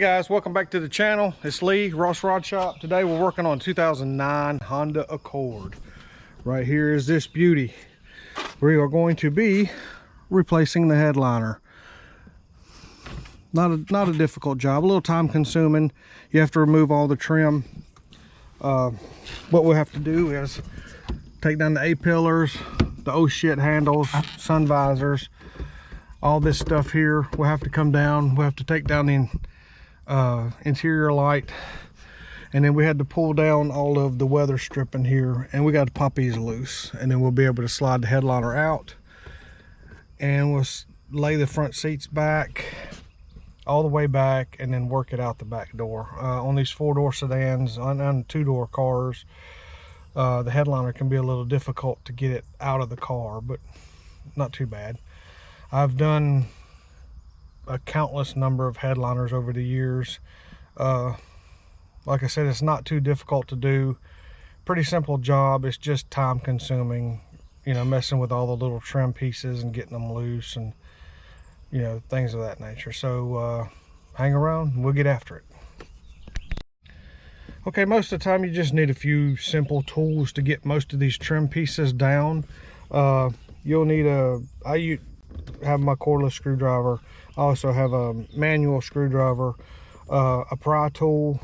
guys, welcome back to the channel. It's Lee, Ross Rod Shop. Today we're working on 2009 Honda Accord. Right here is this beauty. We are going to be replacing the headliner. Not a difficult job, a little time consuming. You have to remove all the trim. What we'll have to do is take down the A-pillars, the oh shit handles, sun visors, all this stuff here. We'll have to come down. We'll have to take down the interior light, and then we had to pull down all of the weather stripping here, and we got to pop these loose, and then we'll be able to slide the headliner out, and we'll lay the front seats back all the way back, and then work it out the back door. On these 4-door sedans, on 2-door cars, the headliner can be a little difficult to get it out of the car, but not too bad. I've done a countless number of headliners over the years. Like I said, it's not too difficult to do. Pretty simple job. It's just time consuming, you know, messing with all the little trim pieces and getting them loose and, you know, things of that nature. So hang around and we'll get after it. Okay, most of the time you just need a few simple tools to get most of these trim pieces down. You'll need I have my cordless screwdriver. I also have a manual screwdriver, a pry tool,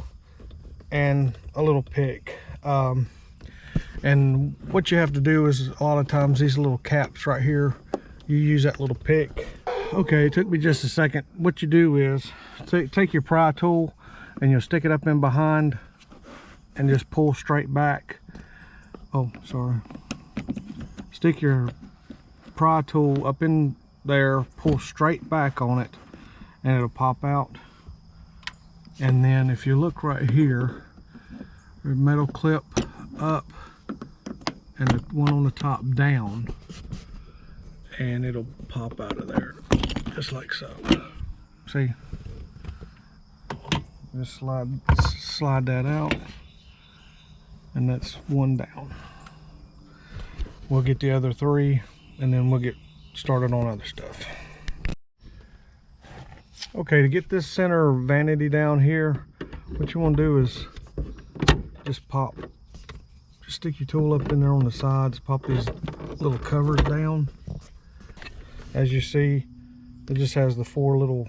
and a little pick. And what you have to do is, a lot of times these little caps right here, you use that little pick. Okay, it took me just a second. What you do is take your pry tool and you'll stick it up in behind and just pull straight back. Oh, sorry. Stick your pry tool up in there, pull straight back on it, and it'll pop out. And then if you look right here, the metal clip up and the one on the top down, and it'll pop out of there just like so. See, just slide that out, and that's one down. We'll get the other 3, and then we'll get started on other stuff. Okay, to get this center vanity down here, what you want to do is just stick your tool up in there on the sides, pop these little covers down. As you see, it just has the 4 little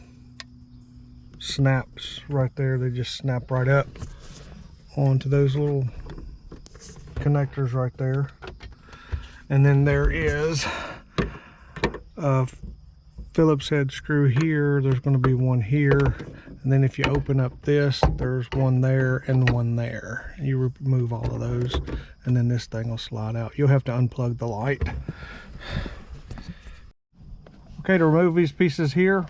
snaps right there. They just snap right up onto those little connectors right there. And then there is a Phillips head screw here. There's going to be one here, and then if you open up this, there's one there and one there. You remove all of those, and then this thing will slide out. You'll have to unplug the light. Okay, to remove these pieces here,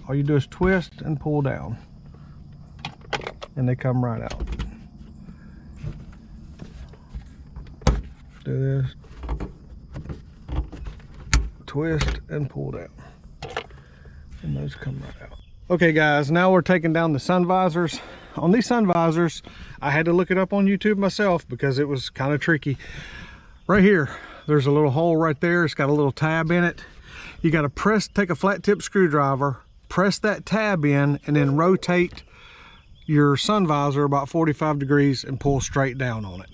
all you do is twist and pull down, and they come right out. Do this, twist and pull down, and those come right out. Okay guys, now we're taking down the sun visors. On these sun visors, I had to look it up on YouTube myself because it was kind of tricky. Right here, there's a little hole right there. It's got a little tab in it. You got to take a flat tip screwdriver, press that tab in, and then rotate your sun visor about 45 degrees and pull straight down on it.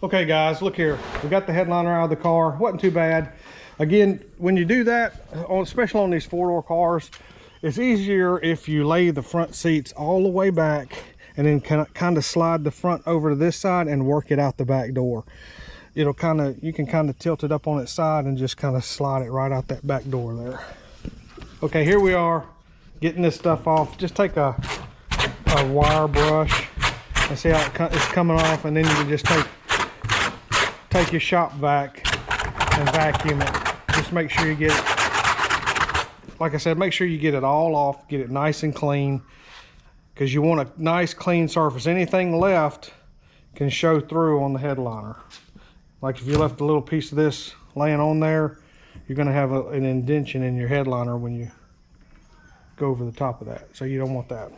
Okay guys, look here. We got the headliner out of the car. Wasn't too bad. Again, when you do that, especially on these 4-door cars, it's easier if you lay the front seats all the way back and then kind of slide the front over to this side and work it out the back door. You can kind of tilt it up on its side and just kind of slide it right out that back door there. Okay, here we are getting this stuff off. Just take a wire brush and see how it's coming off, and then you can just take your shop vac and vacuum it. Just make sure you get it, like I said, make sure you get it all off, get it nice and clean, because you want a nice clean surface. Anything left can show through on the headliner. Like if you left a little piece of this laying on there, you're going to have an indentation in your headliner when you go over the top of that, so you don't want that.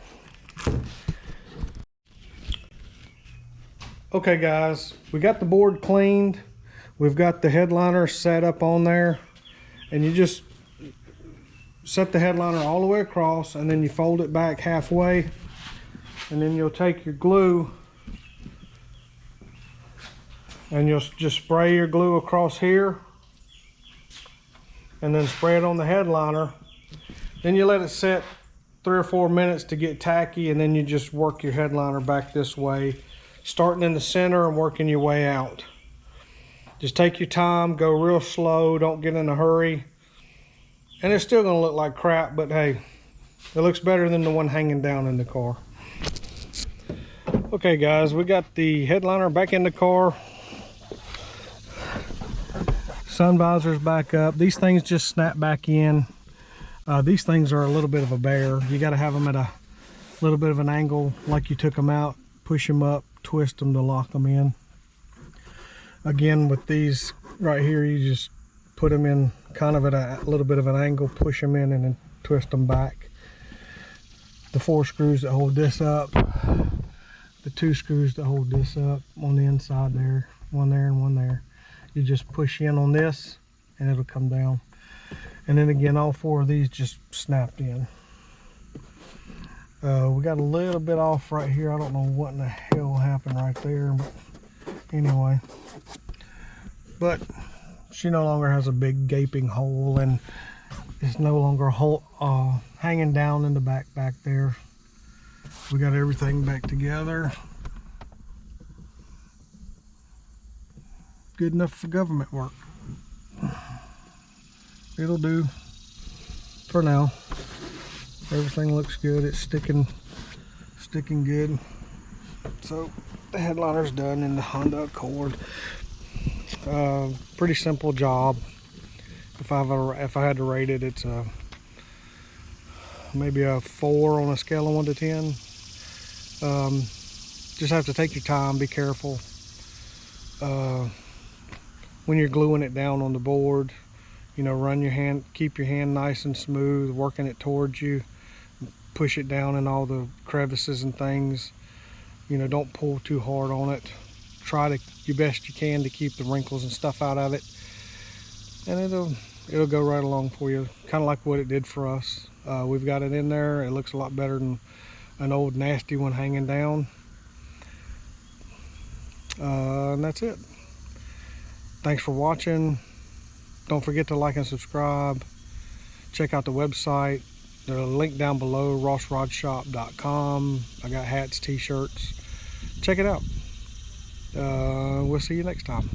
Okay guys, we got the board cleaned. We've got the headliner set up on there, and you just set the headliner all the way across, and then you fold it back halfway, and then you'll take your glue and you'll just spray your glue across here and then spray it on the headliner. Then you let it set 3 or 4 minutes to get tacky, and then you just work your headliner back this way, starting in the center and working your way out. Just take your time, go real slow, don't get in a hurry. And it's still gonna look like crap, but hey, it looks better than the one hanging down in the car. Okay guys, we got the headliner back in the car. Sun visor's back up. These things just snap back in. These things are a little bit of a bear. You got to have them at a little bit of an angle like you took them out. Push them up, twist them to lock them in. Again, with these right here, you just put them in kind of at a little bit of an angle, push them in, and then twist them back. The 4 screws that hold this up, the 2 screws that hold this up on the inside there, one there and one there. You just push in on this and it'll come down. And then again, all 4 of these just snapped in. We got a little bit off right here. I don't know what in the hell happened right there, but anyway. But she no longer has a big gaping hole, and it's no longer hanging down in the back there. We got everything back together. Good enough for government work. It'll do for now. Everything looks good. It's sticking good. So the headliner's done in the Honda Accord. Pretty simple job. If I had to rate it, it's maybe a 4 on a scale of 1 to 10. Just have to take your time, be careful. When you're gluing it down on the board, you know, run your hand, keep your hand nice and smooth, working it towards you. Push it down in all the crevices and things. You know, don't pull too hard on it. Try to your best you can to keep the wrinkles and stuff out of it, and it'll go right along for you, kind of like what it did for us. We've got it in there. It looks a lot better than an old nasty one hanging down. And that's it. Thanks for watching. Don't forget to like and subscribe. Check out the website. There's a link down below, rossrodshop.com. I got hats, t-shirts. Check it out. We'll see you next time.